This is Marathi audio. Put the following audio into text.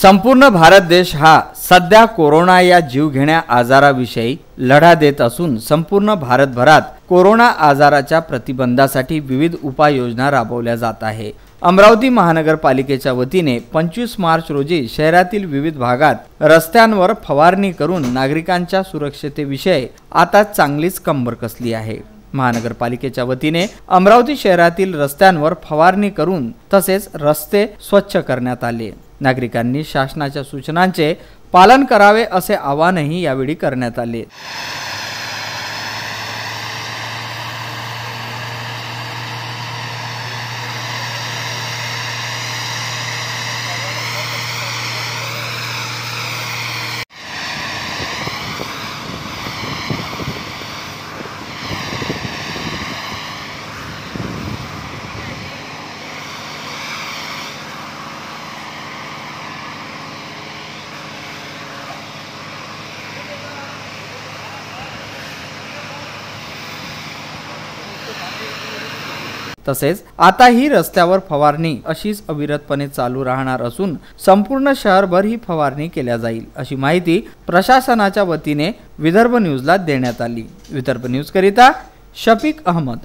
संपूर्ण भारत देश हा सध्या कोरोना या जीवघेण्या आजाराविषयी लढा देत असून संपूर्ण भारतभरात कोरोना आजाराच्या प्रतिबंधासाठी विविध उपाययोजना राबवल्या जात आहे। अमरावती महानगरपालिकेच्या वतीने 25 मार्च रोजी शहरातील विविध भागात रस्त्यांवर फवारणी करून नागरिकांच्या सुरक्षतेविषयी आता चांगलीच कंबर कसली आहे। महानगरपालिकेच्या वतीने अमरावती शहरातील रस्त्यांवर फवारणी करून तसेच रस्ते स्वच्छ करण्यात आले। नागरिकांनी शासनाच्या सूचनांचे पालन करावे असे आवाहनही यावेळी करण्यात आले। तसेच आता ही रस्त्यावर फवारणी अशीच अविरतपणे चालू राहणार असून संपूर्ण शहरभर ही फवारणी केल्या जाईल अशी माहिती प्रशासनाच्या वतीने विदर्भ न्यूजला देण्यात आली। विदर्भ न्यूज करिता शफीक अहमद।